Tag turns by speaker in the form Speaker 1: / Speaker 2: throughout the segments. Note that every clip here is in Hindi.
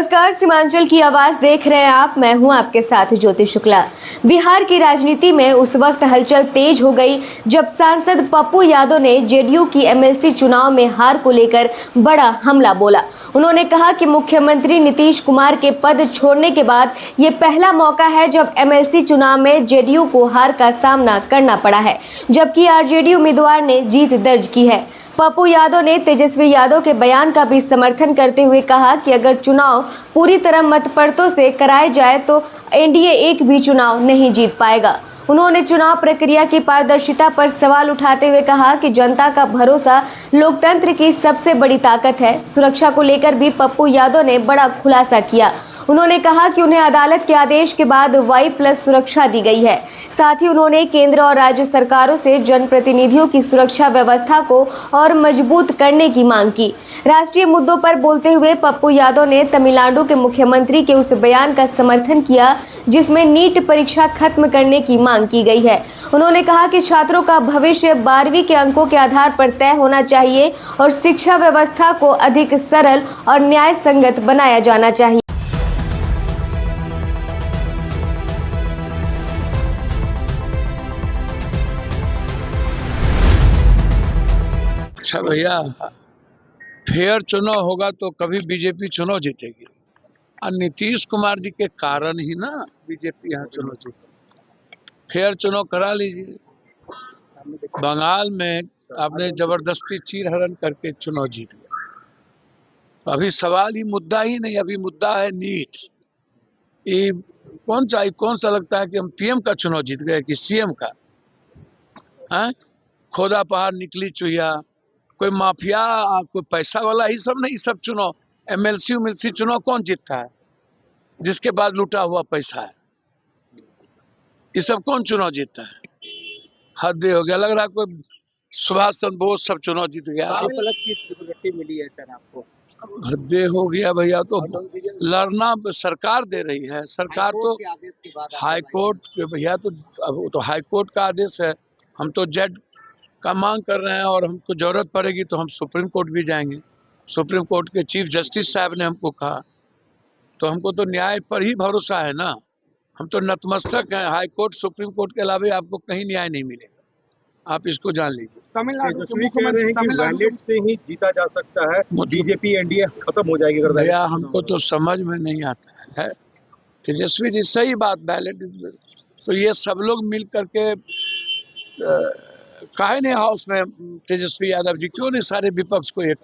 Speaker 1: नमस्कार, सीमांचल की आवाज देख रहे हैं आप। मैं हूं आपके साथ ज्योति शुक्ला। बिहार की राजनीति में उस वक्त हलचल तेज हो गई जब सांसद पप्पू यादव ने जेडीयू की एमएलसी चुनाव में हार को लेकर बड़ा हमला बोला। उन्होंने कहा कि मुख्यमंत्री नीतीश कुमार के पद छोड़ने के बाद ये पहला मौका है जब एमएलसी चुनाव में जेडीयू को हार का सामना करना पड़ा है, जबकि आरजेडी उम्मीदवार ने जीत दर्ज की है। पप्पू यादव ने तेजस्वी यादव के बयान का भी समर्थन करते हुए कहा कि अगर चुनाव पूरी तरह मतपरतों से कराए जाए तो एनडीए एक भी चुनाव नहीं जीत पाएगा। उन्होंने चुनाव प्रक्रिया की पारदर्शिता पर सवाल उठाते हुए कहा कि जनता का भरोसा लोकतंत्र की सबसे बड़ी ताकत है। सुरक्षा को लेकर भी पप्पू यादव ने बड़ा खुलासा किया। उन्होंने कहा कि उन्हें अदालत के आदेश के बाद Y+ सुरक्षा दी गई है। साथ ही उन्होंने केंद्र और राज्य सरकारों से जनप्रतिनिधियों की सुरक्षा व्यवस्था को और मजबूत करने की मांग की। राष्ट्रीय मुद्दों पर बोलते हुए पप्पू यादव ने तमिलनाडु के मुख्यमंत्री के उस बयान का समर्थन किया जिसमें नीट परीक्षा खत्म करने की मांग की गई है। उन्होंने कहा कि छात्रों का भविष्य 12वीं के अंकों के आधार पर तय होना चाहिए और शिक्षा व्यवस्था को अधिक सरल और न्याय संगत बनाया जाना चाहिए।
Speaker 2: अच्छा भैया, फेयर चुनाव होगा तो कभी बीजेपी चुनाव जीतेगी और नीतीश कुमार जी के कारण ही ना बीजेपी यहाँ चुनाव जीती। फेयर चुनाव करा लीजिए। बंगाल में आपने जबरदस्ती चीरहरण करके चुनाव जीत गया। अभी सवाल ही मुद्दा ही नहीं, अभी मुद्दा है नीट। ये कौन सा लगता है कि हम पीएम का चुनाव जीत गए कि सीएम का? हाँ, खोदा पहाड़ निकली चुहिया। कोई माफिया, कोई पैसा वाला ही सब नहीं। सब चुनाव एमएलसी चुनाव कौन जीतता है? जिसके बाद लूटा हुआ पैसा है। ये सब कौन चुनाव जीतता है? हद हो गया। लग रहा है कोई सुभाष चंद्र बोस सब चुनाव जीत गया।
Speaker 3: मिली है सर आपको?
Speaker 2: हद हो गया भैया। तो लड़ना सरकार दे रही है। सरकार तो हाई कोर्ट के भैया, तो हाई कोर्ट का आदेश है। हम तो जज का मांग कर रहे हैं और हमको जरूरत पड़ेगी तो हम सुप्रीम कोर्ट भी जाएंगे। सुप्रीम कोर्ट के चीफ जस्टिस साहब ने हमको कहा, तो हमको तो न्याय पर ही भरोसा है ना। हम तो नतमस्तक हैं। हाई कोर्ट सुप्रीम कोर्ट के अलावा आपको कहीं न्याय नहीं मिलेगा, आप इसको जान लीजिए।
Speaker 3: तमिलनाडु कह रहे हैं कि वैलेट से ही जीता जा सकता है, बीजेपी एनडीए खत्म हो जाएगी अगर
Speaker 2: भैया हमको तो समझ में नहीं आता है। तेजस्वी जी सही बात, बैलेट तो ये सब लोग मिल करके काहे नहीं हाउस में तेजस्वी यादव जी क्यों नहीं सारे विपक्ष को एक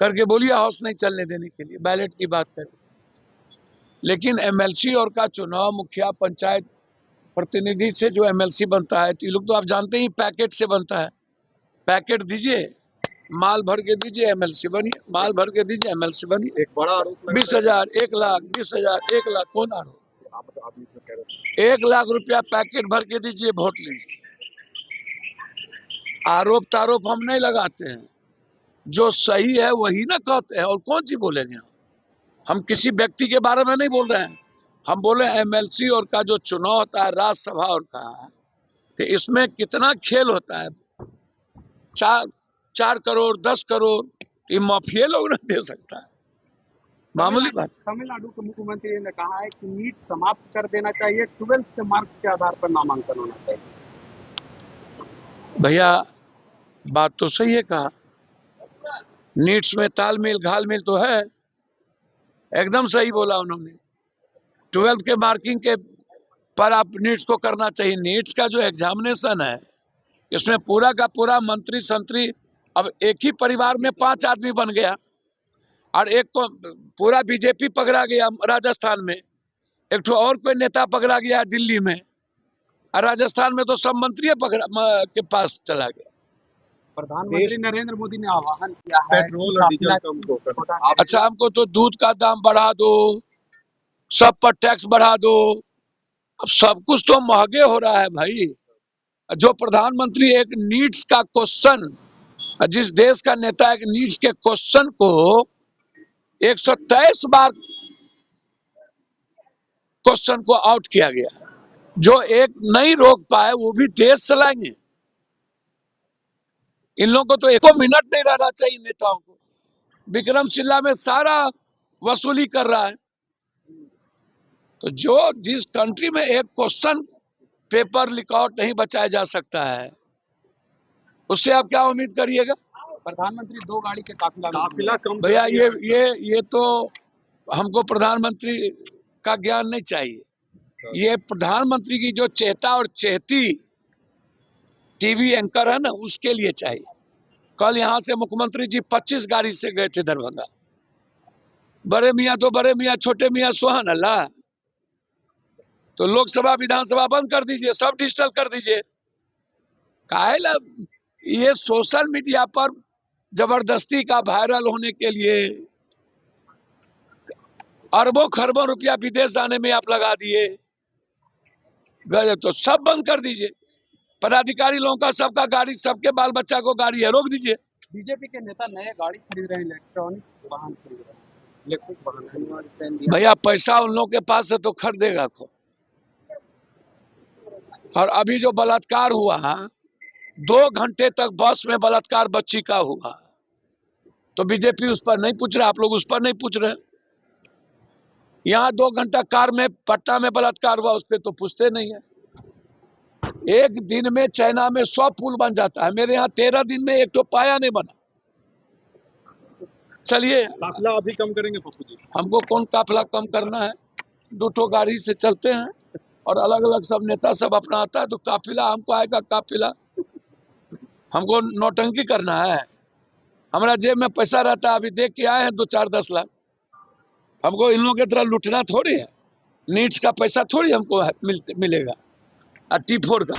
Speaker 2: करके बोलिए हाउस नहीं चलने देने के लिए, बैलेट की बात करें। लेकिन एमएलसी और का चुनाव मुखिया पंचायत प्रतिनिधि से जो एमएलसी बनता है, तो ये लोग तो आप जानते ही पैकेट से बनता है। पैकेट दीजिए, माल भर के दीजिए, एमएलसी बनिए। माल भर के दीजिए, एमएलसी बनिए।
Speaker 3: एक बड़ा आरोप
Speaker 2: 20,000, 1,00,000, 20,000, 1,00,000 कौन आरोप? 1,00,000 रुपया पैकेट भर के दीजिए, वोट लीजिए। आरोप तारोप हम नहीं लगाते हैं, जो सही है वही ना कहते हैं। और कौन सी बोलेंगे? हम किसी व्यक्ति के बारे में नहीं बोल रहे हैं। हम बोले एमएलसी और का जो चुनाव होता है राज्यसभा और का, तो इसमें कितना खेल होता है। 4 करोड़ 10 करोड़ ये माफिया लोग नहीं दे सकता है, मामूली बात।
Speaker 3: तमिलनाडु के मुख्यमंत्री ने कहा है कि नीट समाप्त कर देना चाहिए, 12th के मार्क्स के आधार पर नामांकन होना चाहिए।
Speaker 2: भैया बात तो सही है कहा। नीट्स में तालमेल घालमेल तो है, एकदम सही बोला उन्होंने। 12th के मार्किंग के पर आप नीट्स को करना चाहिए। नीट्स का जो एग्जामिनेशन है, इसमें पूरा का पूरा मंत्री संतरी, अब एक ही परिवार में 5 आदमी बन गया और एक को पूरा बीजेपी पकड़ा गया राजस्थान में, एक तो और कोई नेता पकड़ा गया दिल्ली में, और राजस्थान में तो सब मंत्री के पास चला गया।
Speaker 3: प्रधानमंत्री नरेंद्र मोदी ने आह्वान किया है पेट्रोल और डीजल कम को।
Speaker 2: अच्छा, हमको तो दूध का दाम बढ़ा दो, सब पर टैक्स बढ़ा दो। अब सब कुछ तो महंगे हो रहा है भाई। जो प्रधानमंत्री एक नीड्स का क्वेश्चन, जिस देश का नेता एक नीड्स के क्वेश्चन को 123 बार क्वेश्चन को आउट किया गया, जो एक नहीं रोक पाए वो भी देश चलाएंगे। इन लोगों को तो 1 मिनट नहीं रहना चाहिए नेताओं को। विक्रमशिला में सारा वसूली कर रहा है। तो जो जिस कंट्री में एक क्वेश्चन पेपर लीक आउट नहीं बचाया जा सकता है, उससे आप क्या उम्मीद करिएगा?
Speaker 3: प्रधानमंत्री 2 गाड़ी के काफिला कम
Speaker 2: भैया ये तो हमको प्रधानमंत्री का ज्ञान नहीं चाहिए। ये प्रधानमंत्री की जो चेता और चेती टीवी एंकर है ना, उसके लिए चाहिए। कल यहाँ से मुख्यमंत्री जी 25 गाड़ी से गए थे दरभंगा। बड़े मियाँ तो बड़े मियाँ, छोटे मियाँ सोहन अल्लाह। तो लोकसभा विधानसभा बंद कर दीजिए, सब डिजिटल कर दीजिए। काहे ये सोशल मीडिया पर जबरदस्ती का वायरल होने के लिए अरबों खरबों रुपया विदेश जाने में आप लगा दिए। तो सब बंद कर दीजिए। पदाधिकारी लोगों का सबका गाड़ी, सबके बाल बच्चा को गाड़ी है, रोक दीजिए।
Speaker 3: बीजेपी के नेता नए गाड़ी खरीद रहे हैं, इलेक्ट्रॉनिक वाहन खरीद रहे हैं, इलेक्ट्रिक वाहन।
Speaker 2: भैया पैसा उन लोगों के पास है तो खरीदेगा कौन? और अभी जो बलात्कार हुआ, 2 घंटे तक बस में बलात्कार बच्ची का हुआ, तो बीजेपी उस पर नहीं पूछ रहा, आप लोग उस पर नहीं पूछ रहे। यहाँ 2 घंटा कार में पटना में बलात्कार हुआ, उस पर तो पूछते नहीं है। एक दिन में चाइना में 100 पुल बन जाता है, मेरे यहाँ 13 दिन में एक तो पाया नहीं बना। चलिए,
Speaker 3: काफिला अभी कम करेंगे पप्पू जी? हमको
Speaker 2: कौन काफिला कम करना है? 2 गाड़ी से चलते हैं और अलग अलग सब नेता सब अपना आता है, तो काफिला हमको आएगा। काफिला हमको नौटंकी करना है? हमारा जेब में पैसा रहता है, अभी देख के आए हैं 2-4-10 लाख। हमको इन लोगों की तरह लुटना थोड़ी है। नीड्स का पैसा थोड़ी हमको मिलेगा। T4 का